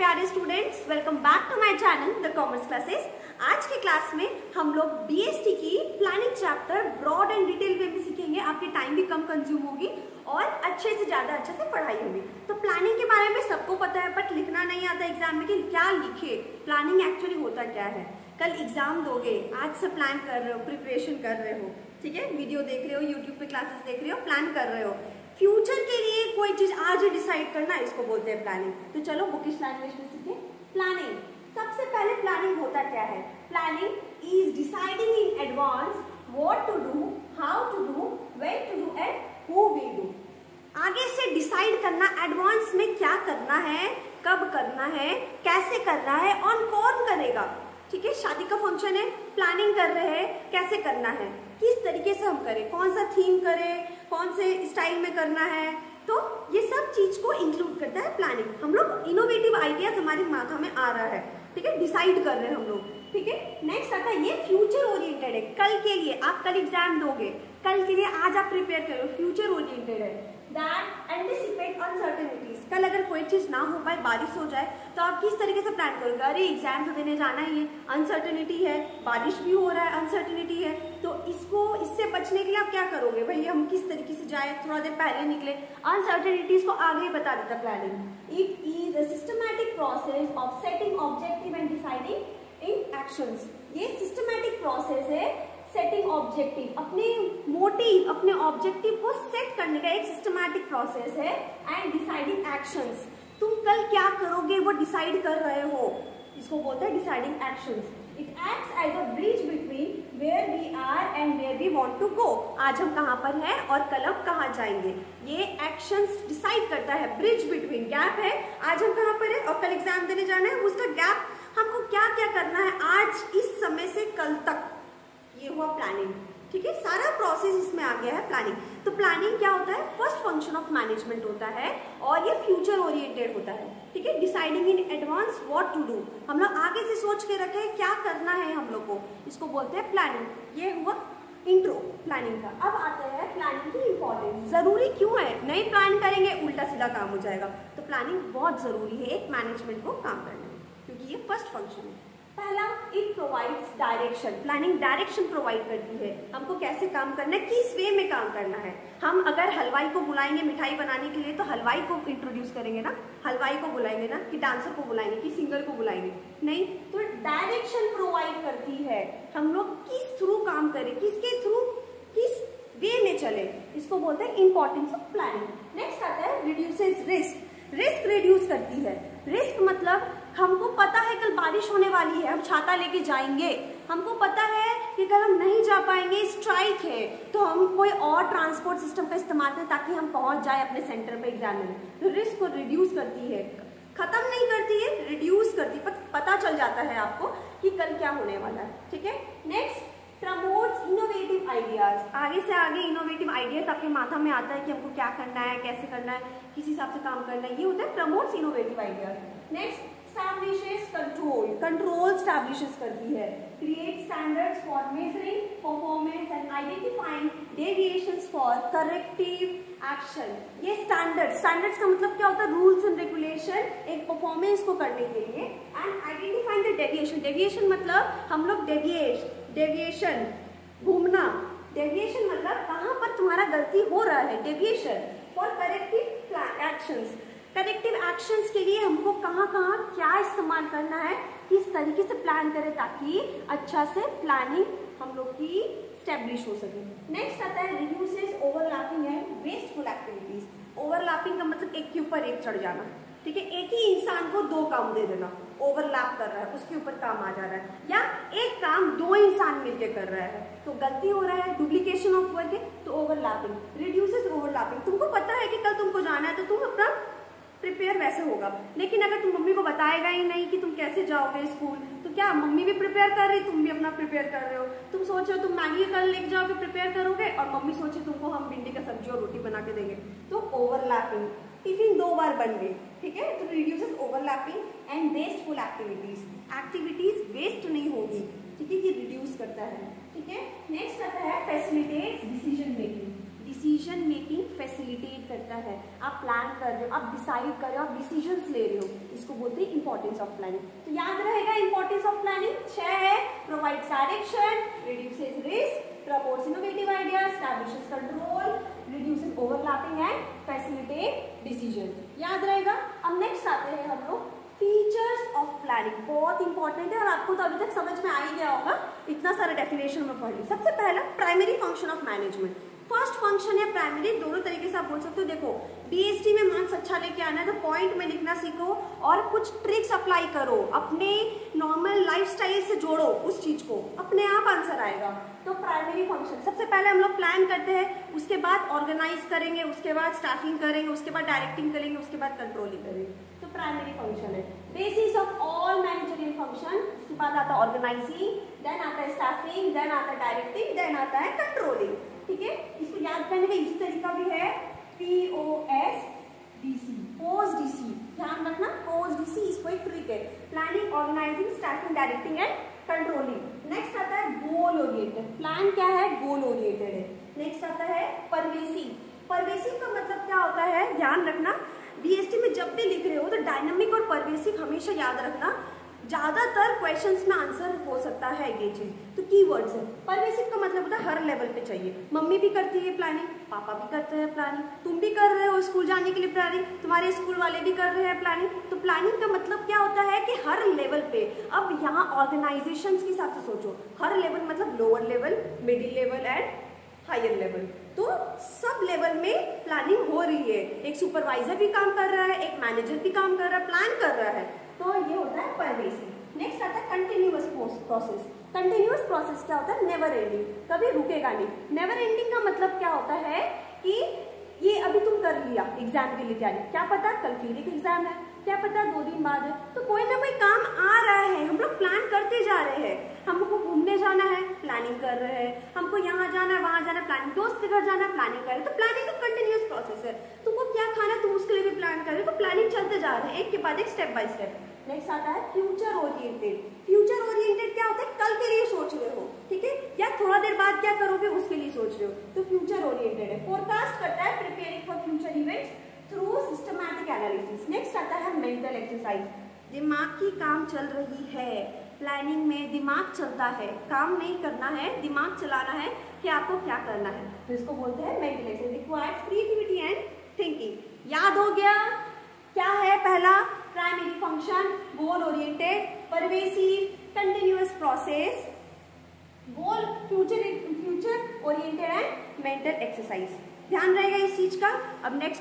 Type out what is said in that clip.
प्यारे students, welcome back to my channel the commerce classes. आज के क्लास में हम लोग बीएसटी की planning chapter broad and detail way में सीखेंगे। आपकी टाइम भी कम कंज्यूम होगी और अच्छे से ज्यादा अच्छे से पढ़ाई होगी। तो प्लानिंग के बारे में सबको पता है, बट लिखना नहीं आता एग्जाम में कि क्या लिखे, प्लानिंग एक्चुअली होता क्या है। कल एग्जाम दोगे, आज से प्लान कर रहे हो, प्रिपरेशन कर रहे हो, ठीक है, वीडियो देख रहे हो, यूट्यूब पे क्लासेस देख रहे हो, प्लान कर रहे हो। फ्यूचर के लिए कोई चीज आज ही डिसाइड करना, इसको बोलते हैं प्लानिंग। तो चलो बुकिश लैंग्वेज में सीखे प्लानिंग। सबसे पहले प्लानिंग होता क्या है? Planning is deciding in advance what to do, how to do, when to do and who will do. आगे से डिसाइड करना, एडवांस में क्या करना है, कब करना है, कैसे करना है और कौन करेगा। ठीक है, शादी का फंक्शन है, प्लानिंग कर रहे हैं, कैसे करना है, किस तरीके से हम करें, कौन सा थीम करें, कौन से स्टाइल में करना है। तो ये सब चीज को इंक्लूड करता है प्लानिंग। हम लोग इनोवेटिव आइडियाज हमारे माथा में आ रहा है, ठीक है, डिसाइड कर रहे हैं हम लोग, ठीक है। नेक्स्ट आता है, ये फ्यूचर ओरिएंटेड है, कल के लिए। आप कल एग्जाम दोगे, कल के लिए आज आप प्रिपेयर करो, फ्यूचर ओरिएंटेड है। That anticipate uncertainties. कल अगर कोई चीज ना हो पाए, बारिश हो जाए, तो आप किस तरीके से प्लान करोगे? अरे एग्जाम तो देने जाना ही है, अनसर्टेनिटी है, बारिश भी हो रहा है, अनसर्टेनिटी है, तो इससे बचने के लिए आप क्या करोगे? भाई हम किस तरीके से जाए, थोड़ा देर पहले निकले, अनसर्टेनिटीज को आगे ही बता देता planning. It is a systematic process of setting objective and deciding in actions. ये सिस्टमैटिक प्रोसेस है सेटिंग ऑब्जेक्टिव, अपने मोटिव, अपने ऑब्जेक्टिव को सेट करने का एक सिस्टमैटिक प्रोसेस है। एंड डिसाइडिंग एक्शंस, तुम कल क्या करोगे वो डिसाइड कर रहे हो, इसको बोलते हैं deciding actions. It acts as a bridge between where we are and where we want to go. आज हम कहाँ पर हैं और कल हम कहाँ जाएंगे, ये एक्शंस डिसाइड करता है। ब्रिज बिटवीन, गैप है, आज हम कहाँ पर है और कल एग्जाम देने जाना है, उसका गैप हमको क्या क्या करना है आज इस समय से कल तक, ये हुआ प्लानिंग। ठीक है, सारा प्रोसेस इसमें आ गया है प्लानिंग। तो प्लानिंग क्या होता है? फर्स्ट फंक्शन ऑफ मैनेजमेंट होता है और ये फ्यूचर ओरिएंटेड होता है। ठीक है, deciding in advance what to do, हम लोग आगे से सोच के रखे हैं क्या करना है हम लोग को, इसको बोलते हैं प्लानिंग। ये हुआ इंट्रो प्लानिंग का। अब आते हैं प्लानिंग की इंपॉर्टेंस। जरूरी क्यों है? नहीं प्लान करेंगे उल्टा सीधा काम हो जाएगा। तो प्लानिंग बहुत जरूरी है एक मैनेजमेंट को काम करने में, क्योंकि ये फर्स्ट फंक्शन है। पहला, it provides direction. Planning direction provide करती है, हमको कैसे काम करना है, किस वे में काम करना है। हम अगर हलवाई को बुलाएंगे मिठाई बनाने के लिए, तो हलवाई को इंट्रोड्यूस करेंगे ना, हलवाई को बुलाएंगे ना, कि डांसर को बुलाएंगे, कि सिंगर को बुलाएंगे, नहीं। तो डायरेक्शन प्रोवाइड करती है, हम लोग किस थ्रू काम करें, किसके थ्रू, किस वे में चले, इसको बोलते हैं इंपॉर्टेंस ऑफ प्लानिंग। नेक्स्ट आता है रिड्यूसेस रिस्क। रिस्क रिड्यूस करती है। रिस्क मतलब हमको पता है कल बारिश होने वाली है, हम छाता लेके जाएंगे, हमको पता है कि कल हम नहीं जा पाएंगे, स्ट्राइक है, तो हम कोई और ट्रांसपोर्ट सिस्टम का इस्तेमाल करें ताकि हम पहुंच जाए अपने सेंटर पे एग्जाम में। तो रिस्क को रिड्यूस करती है, खत्म नहीं करती है, रिड्यूस करती है। पता चल जाता है आपको कि कल क्या होने वाला है। ठीक है, नेक्स्ट, प्रमोट्स इनोवेटिव आइडियाज। आगे से आगे इनोवेटिव आइडियाज आपके माथा में आता है कि हमको क्या करना है, कैसे करना है, किस हिसाब से काम करना है, ये होता है promotes innovative ideas. Next, establishes control. Control establishes करती है। Create standards for measuring performance and identifying deviations for corrective action. ये स्टैंडर्ड्स का मतलब क्या होता है? रूल्स एंड रेगुलेशन एक परफॉर्मेंस को करने के लिए। And identifying the deviation. Deviation मतलब हम लोग डेविएशन घूमना, डेविएशन मतलब कहाँ पर तुम्हारा गलती हो रहा है, deviation for corrective actions. Corrective actions के लिए हमको कहाँ क्या इस्तेमाल करना है, किस तरीके से प्लान करें ताकि अच्छा से प्लानिंग हम लोग की स्टैब्लिश हो सके। नेक्स्ट आता है reduces overlapping and wasteful activities. Overlapping का मतलब एक के ऊपर एक चढ़ जाना, ठीक है, एक ही इंसान को दो काम दे देना, ओवरलैप कर रहा है, उसके ऊपर काम आ जा रहा है, या एक काम दो इंसान मिलकर कर रहा है तो गलती हो रहा है, डुप्लीकेशन ऑफ वर्क है, तो ओवरलैपिंग। रिड्यूसेस ओवरलैपिंग, तुमको पता है कि कल तुमको जाना है तो तुम अपना प्रिपेयर वैसे होगा, लेकिन अगर तुम मम्मी को बताएगा ही नहीं कि तुम कैसे जाओगे स्कूल, तो क्या मम्मी भी प्रिपेयर कर रही, तुम भी अपना प्रिपेयर कर रहे हो। तुम सोचो तुम मैगी कल लेके जाओगे, प्रिपेयर करोगे, और मम्मी सोचे तुमको हम भिंडी का सब्जी और रोटी बना के देंगे, तो ओवरलैपिंग। टिफिन 2 बार बन गई, ठीक है, तो reduces overlapping and wasteful activities. Activities waste नहीं होगी, ठीक है, ये रिड्यूस करता है। ठीक है, नेक्स्ट आता है facilitate decision making. Decision making facilitate करता है। आप प्लान कर रहे हो, आप डिसाइड कर रहे हो, आप डिसीजंस ले रहे हो, इसको बोलते हैं इंपॉर्टेंस ऑफ प्लानिंग। तो याद रहेगा इंपॉर्टेंस ऑफ प्लानिंग 6 है, provides direction, reduces risk, promotes innovative ideas, establishes control, reduces overlapping and facilitate decision. याद रहेगा। अब नेक्स्ट आते हैं हम लोग फीचर्स ऑफ प्लानिंग। बहुत इंपॉर्टेंट है और आपको तो अभी तक समझ में आ ही गया होगा, इतना सारा डेफिनेशन में पढ़ ली। सबसे पहला primary function of management. First function है प्राइमरी, दोनों तरीके से आप बोल सकते हो। देखो बीएसटी में मार्क्स अच्छा लेके आना है तो पॉइंट में लिखना सीखो और कुछ ट्रिक्स अप्लाई करो, अपने नॉर्मल लाइफस्टाइल से जोड़ो उस चीज को, अपने आप आंसर आएगा। तो प्राइमरी फंक्शन सबसे पहले हम लोग प्लान करते हैं, उसके बाद ऑर्गेनाइज करेंगे, उसके बाद स्टाफिंग करेंगे, उसके बाद डायरेक्टिंग करेंगे, उसके बाद कंट्रोलिंग करेंगे। तो प्राइमरी फंक्शन है basis of all managerial function. उसके बाद आता है ऑर्गेनाइजिंग, देन आता है स्टाफिंग, देन आता है डायरेक्टिंग, देन आता है कंट्रोलिंग। ठीक है, इसको याद करने का इजी तरीका भी है POSDC, POSDC। ध्यान रखना, POSDC इसको एक ट्रिक है, planning, organising, staffing, directing and controlling. Next आता है गोल ओरिएंटेड। प्लान क्या है? गोल ओरिएंटेड है। नेक्स्ट आता है परवेसिव। परवेसिव का मतलब क्या होता है? ध्यान रखना, बीएसटी में जब भी लिख रहे हो तो डायनामिक और परवेसिव हमेशा याद रखना, ज्यादातर क्वेश्चंस में आंसर हो सकता है ये चीज। तो कीवर्ड्स है। परवेसिव का मतलब होता है हर लेवल पे चाहिए। मम्मी भी करती है प्लानिंग, पापा भी करते हैं प्लानिंग, तुम भी कर रहे हो स्कूल जाने के लिए प्लानिंग, तुम्हारे स्कूल वाले भी कर रहे हैं प्लानिंग। तो प्लानिंग का मतलब क्या होता है कि हर लेवल पे। अब यहाँ ऑर्गेनाइजेशन के हिसाब से सोचो, हर लेवल मतलब lower level, middle level and higher level. तो सब लेवल में प्लानिंग हो रही है, एक सुपरवाइजर भी काम कर रहा है, एक मैनेजर भी काम कर रहा है, प्लान कर रहा है। तो ये होता है परवेसिव। नेक्स्ट आता है कंटिन्यूअस प्रोसेस। कंटिन्यूअस प्रोसेस क्या होता है? नेवर एंडिंग, कभी रुकेगा नहीं। नेवर एंडिंग का मतलब क्या होता है कि ये अभी तुम कर लिया एग्जाम के लिए तैयारी, क्या पता कल फिर एक एग्जाम है, क्या पता 2 दिन बाद है, तो कोई ना कोई काम आ रहा है, हम लोग प्लान करते जा रहे हैं। हमको घूमने जाना है, प्लानिंग कर रहे हैं, हमको यहाँ जाना है, वहां जाना है, प्लानिंग, दोस्त के घर जाना है, प्लानिंग कर रहे हैं। तो प्लानिंग तो कंटिन्यूअस प्रोसेस है। तुमको क्या खाना है तुम उसके लिए भी प्लान कर रहे हो, तो प्लानिंग चलते जा रहे हैं एक के बाद एक, स्टेप बाय स्टेप। नेक्स्ट आता है फ्यूचर ओरिएंटेड। फ्यूचर ओरिएंटेड क्या होता है? कल के लिए सोच रहे हो, ठीक है, या थोड़ा देर बाद क्या करोगे उसके लिए सोच रहे हो, तो फ्यूचर ओरिएंटेड है। फोरकास्ट करता है, preparing for future events through systematic analysis. Next आता है मेंटल एक्सरसाइज। दिमाग की काम चल रही है, प्लानिंग में दिमाग चलता है, काम नहीं करना है, दिमाग चलाना है कि आपको क्या करना है, तो इसको बोलते हैं mental exercise. Requires creativity and thinking. याद हो गया क्या है? पहला primary function, goal oriented, pervasive, continuous process, goal, future oriented and mental exercise. ध्यान रहेगा इस चीज का। अब नेक्स्ट